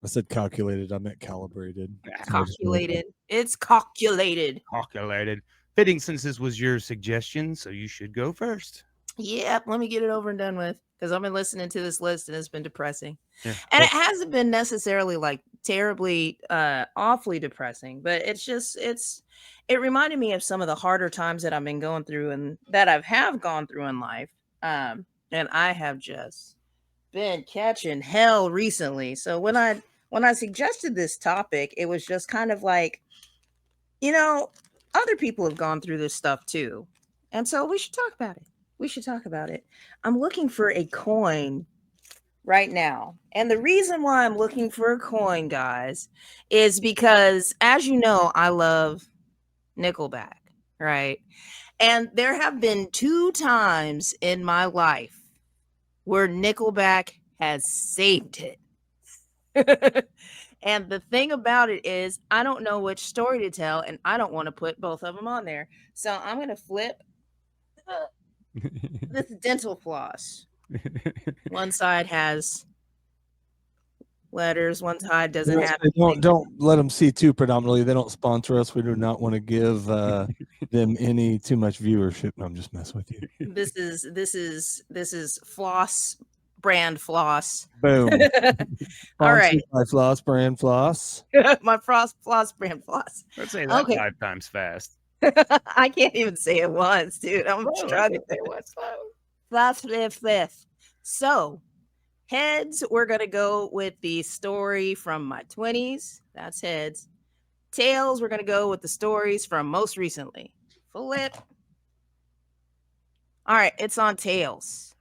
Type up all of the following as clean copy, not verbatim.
I said calculated. I meant calibrated. So I just wanted to- Calculated. It's calculated. Calculated. Fitting since this was your suggestion, so you should go first. Yep, let me get it over and done with because I've been listening to this list and it's been depressing. Yeah. And it hasn't been necessarily like terribly awfully depressing, but it reminded me of some of the harder times that I've been going through and that have gone through in life. And I have just been catching hell recently. So when I suggested this topic, it was just kind of like, other people have gone through this stuff too. And so we should talk about it. We should talk about it. I'm looking for a coin right now. And the reason why I'm looking for a coin, guys, is because, as you know, I love Nickleback, right? And there have been 2 times in my life where Nickleback has saved it. And the thing about it is, I don't know which story to tell, and I don't want to put both of them on there. So I'm going to flip this dental floss. One side has letters, one side doesn't have anything. Don't let them see too predominantly. They don't sponsor us. We do not want to give them any too much viewership. No, I'm just messing with you. This is floss brand floss. Boom. All right. My floss brand floss. My floss brand floss. Let's say that Okay. 5 times fast. I can't even say it once, dude. I'm struggling. Floss fifth. So heads, we're gonna go with the story from my 20s. That's heads. Tails, we're gonna go with the stories from most recently. Flip. All right, it's on tails.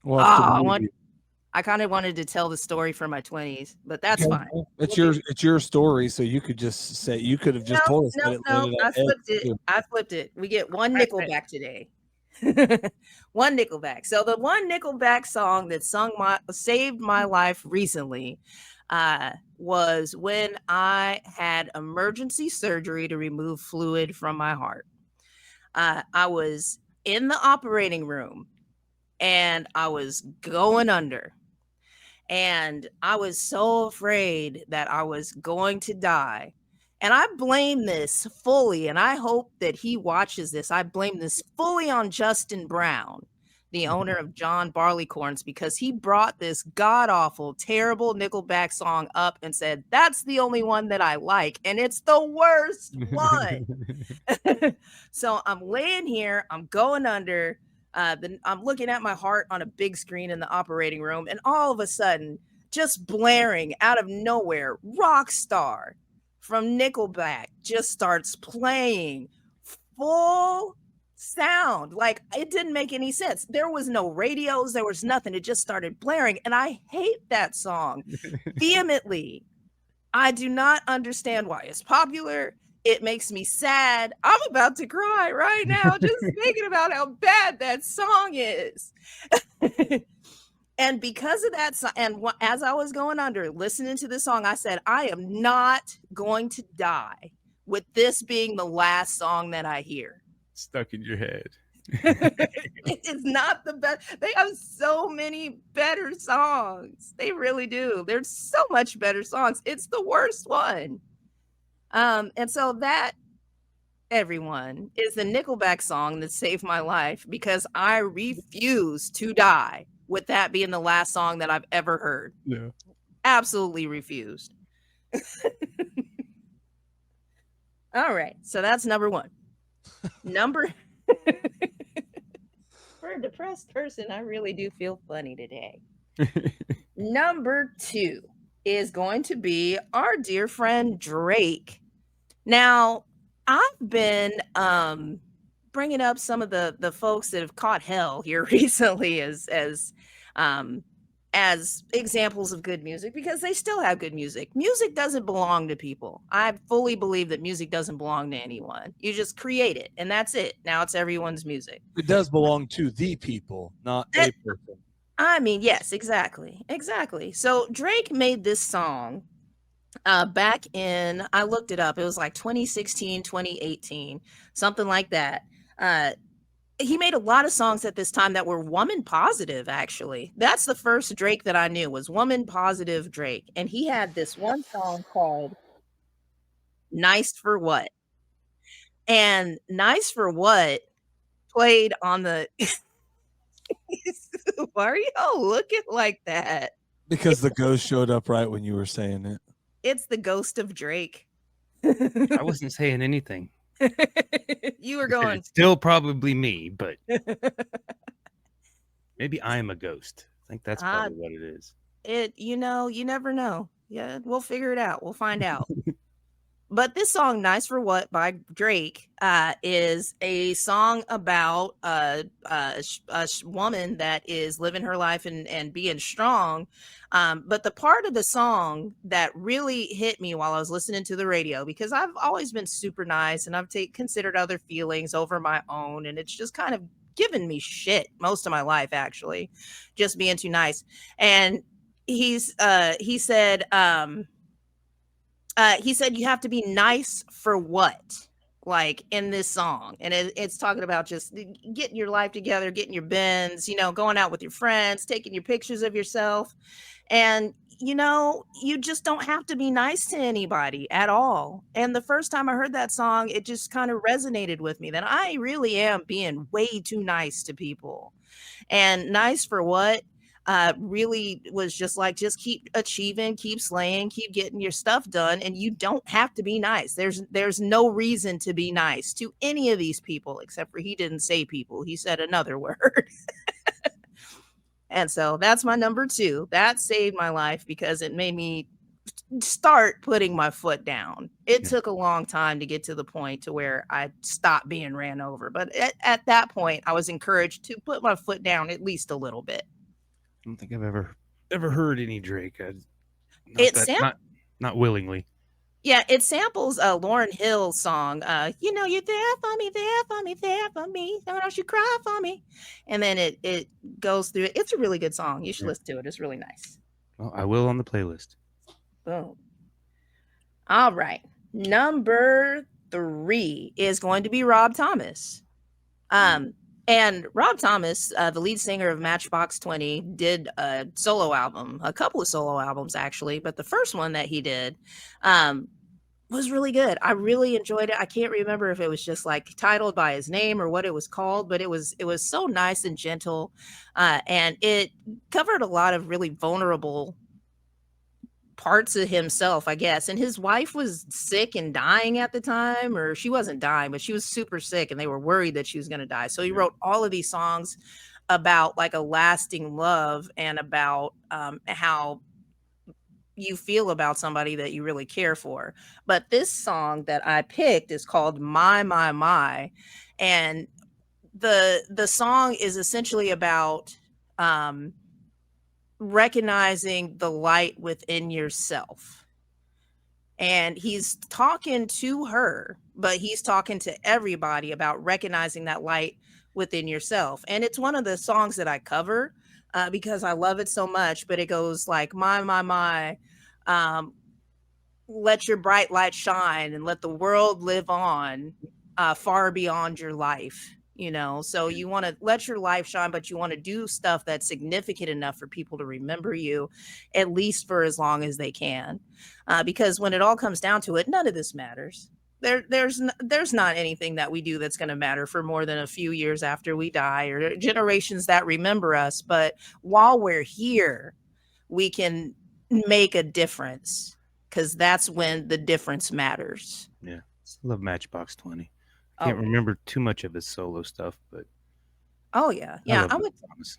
Well, I kind of wanted to tell the story from my 20s, but that's fine. It's your story, so you could just say you could have just told us. No, I flipped it. I flipped it. We get one Nickleback today. One Nickleback. So the one Nickleback song that saved my life recently was when I had emergency surgery to remove fluid from my heart. I was in the operating room and I was going under. And I was so afraid that I was going to die. And I blame this fully, and I hope that he watches this. I blame this fully on Justin Brown, the owner of John Barleycorns, because he brought this god-awful, terrible Nickelback song up and said, that's the only one that I like, and it's the worst one. So I'm laying here, I'm going under, I'm looking at my heart on a big screen in the operating room, and all of a sudden, just blaring out of nowhere, Rockstar from Nickleback just starts playing full sound. Like, it didn't make any sense. There was no radios, there was nothing. It just started blaring, and I hate that song vehemently. I do not understand why it's popular. It makes me sad. I'm about to cry right now just thinking about how bad that song is. And because of that, and as I was going under, listening to the song, I said, I am not going to die with this being the last song that I hear. Stuck in your head. It is not the best. They have so many better songs. They really do. There's so much better songs. It's the worst one. And so that, everyone, is the Nickleback song that saved my life because I refuse to die with that being the last song that I've ever heard. Yeah. Absolutely refused. All right. So that's number one. For a depressed person, I really do feel funny today. Number 2 is going to be our dear friend Drake. Now, I've been bringing up some of the folks that have caught hell here recently as examples of good music because they still have good music. Music doesn't belong to people. I fully believe that music doesn't belong to anyone. You just create it, and that's it. Now it's everyone's music. It does belong to the people, not a person. I mean, yes, exactly. So Drake made this song back in, I looked it up, it was like 2016, 2018, something like that. he made a lot of songs at this time that were woman positive, actually. That's the first Drake that I knew was woman positive Drake. And he had this one song called Nice for What? And Nice for What played on the why are y'all looking like that? Because the ghost showed up right when you were saying it. It's the ghost of Drake. I wasn't saying anything. You were I said going, it's still probably me, but maybe I am a ghost. I think that's probably what it is. you never know. Yeah, we'll figure it out. We'll find out. But this song, Nice for What by Drake, is a song about a woman that is living her life and being strong. But the part of the song that really hit me while I was listening to the radio, because I've always been super nice and I've considered other feelings over my own. And it's just kind of given me shit most of my life, actually, just being too nice. And he said, you have to be nice for what? Like in this song. And it's talking about just getting your life together, getting your bins, going out with your friends, taking your pictures of yourself. And, you just don't have to be nice to anybody at all. And the first time I heard that song, it just kind of resonated with me that I really am being way too nice to people. And nice for what? Really was just like, just keep achieving, keep slaying, keep getting your stuff done. And you don't have to be nice. There's no reason to be nice to any of these people, except for he didn't say people. He said another word. And so that's my number 2. That saved my life because it made me start putting my foot down. It took a long time to get to the point to where I stopped being ran over. But at that point, I was encouraged to put my foot down at least a little bit. I don't think I've ever heard any Drake. Not willingly. Yeah, it samples Lauryn Hill's song. You're there for me, there for me, there for me. Don't you cry for me. And then it goes through it. It's a really good song. You should listen to it. It's really nice. Well, I will on the playlist. Boom. All right. Number 3 is going to be Rob Thomas. And Rob Thomas, the lead singer of Matchbox 20, did a solo album, a couple of solo albums actually, but the first one that he did was really good. I really enjoyed it. I can't remember if it was just like titled by his name or what it was called, but it was so nice and gentle, and it covered a lot of really vulnerable parts of himself, I guess. And his wife was sick and dying at the time, or she wasn't dying, but she was super sick and they were worried that she was going to die. So he wrote all of these songs about like a lasting love and about how you feel about somebody that you really care for. But this song that I picked is called My. And the song is essentially about recognizing the light within yourself. And he's talking to her, but he's talking to everybody about recognizing that light within yourself. And it's one of the songs that I cover because I love it so much. But it goes like, my, let your bright light shine and let the world live on far beyond your life. So you want to let your life shine, but you want to do stuff that's significant enough for people to remember you, at least for as long as they can. Because when it all comes down to it, none of this matters. There's not anything that we do that's going to matter for more than a few years after we die or generations that remember us. But while we're here, we can make a difference because that's when the difference matters. Yeah. I love Matchbox 20. Can't remember too much of his solo stuff, but yeah, I would. Thomas.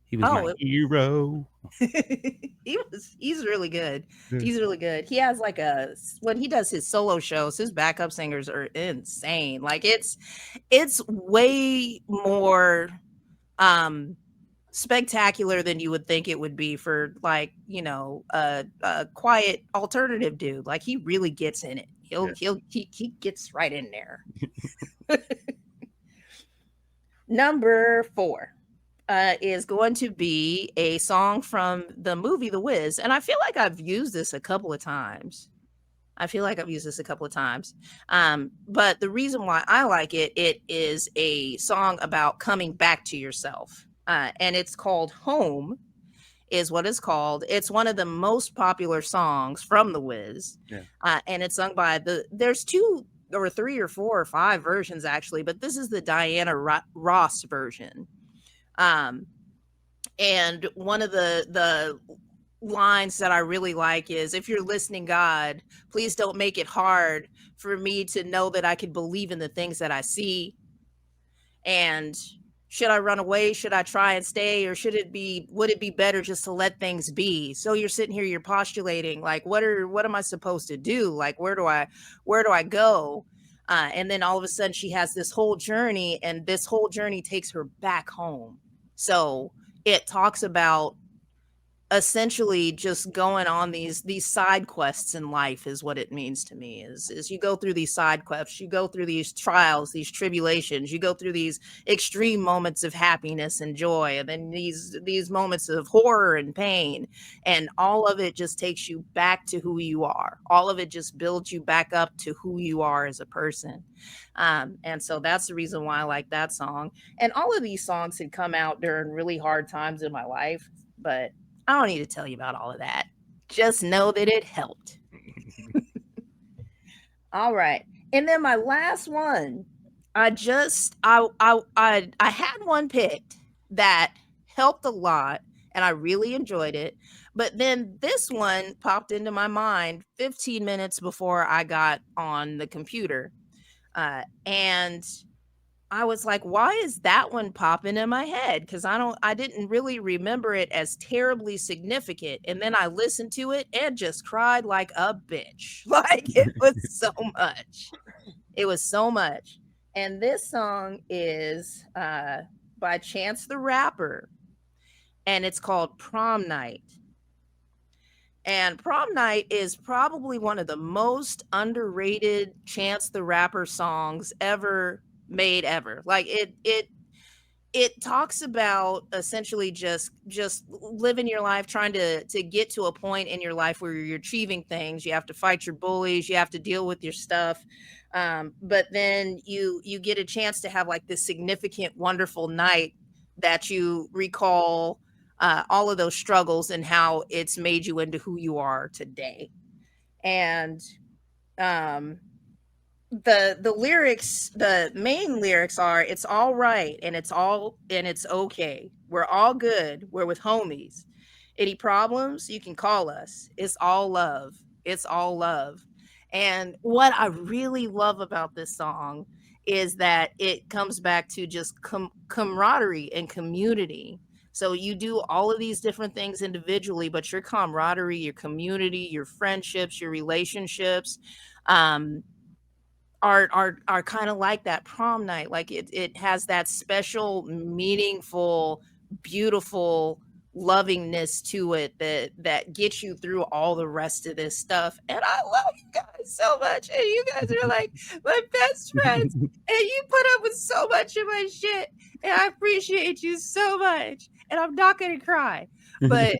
He was my hero. He's really good. He's really good. He has like when he does his solo shows, his backup singers are insane. Like it's way more spectacular than you would think it would be for like, a quiet alternative dude. Like he really gets in it. He gets right in there. Number 4 is going to be a song from the movie The Wiz. And I feel like I've used this a couple of times. I feel like I've used this a couple of times. But the reason why I like it, it is a song about coming back to yourself. And it's called Home, is what it's called. It's one of the most popular songs from The Wiz. Yeah. And it's sung by there's two or three or four or five versions actually, but this is the Diana Ross version. And one of the lines that I really like is, if you're listening, God, please don't make it hard for me to know that I can believe in the things that I see. And should I run away? Should I try and stay? Or would it be better just to let things be? So you're sitting here, you're postulating, like, what am I supposed to do? Like, where do I go? And then all of a sudden she has this whole journey, and this whole journey takes her back home. So it talks about essentially just going on these side quests in life, is what it means to me. Is you go through these side quests, you go through these trials, these tribulations, you go through these extreme moments of happiness and joy, and then these moments of horror and pain, and all of it just takes you back to who you are. All of it just builds you back up to who you are as a person. And so that's the reason why I like that song. And all of these songs had come out during really hard times in my life, but I don't need to tell you about all of that. Just know that it helped. All right. And then my last one, I had one picked that helped a lot and I really enjoyed it. But then this one popped into my mind 15 minutes before I got on the computer. And I was like, why is that one popping in my head? Because I didn't really remember it as terribly significant. And then I listened to it and just cried like a bitch. Like, it was so much. It was so much. And this song is by Chance the Rapper, and it's called Prom Night. And Prom Night is probably one of the most underrated Chance the Rapper songs ever made ever. Like, it talks about essentially just living your life, trying to get to a point in your life where you're achieving things. You have to fight your bullies, you have to deal with your stuff, but then you get a chance to have like this significant, wonderful night that you recall all of those struggles and how it's made you into who you are today. And the lyrics, the main lyrics are, it's all right and it's okay, we're all good, we're with homies, any problems you can call us, it's all love, it's all love. And what I really love about this song is that it comes back to just camaraderie and community. So you do all of these different things individually, but your camaraderie, your community, your friendships, your relationships, are kind of like that prom night. Like, it has that special, meaningful, beautiful lovingness to it that gets you through all the rest of this stuff. And I love you guys so much, and you guys are like my best friends, and you put up with so much of my shit, and I appreciate you so much, and I'm not gonna cry. But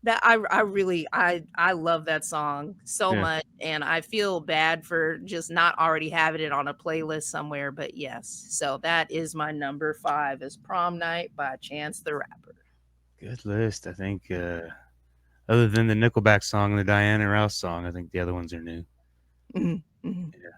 that I love that song so much, and I feel bad for just not already having it on a playlist somewhere. But yes, so that is my number 5, is Prom Night by Chance the Rapper. Good list. I think other than the Nickelback song and the Diana Ross song, I think the other ones are new. Mm-hmm. Yeah.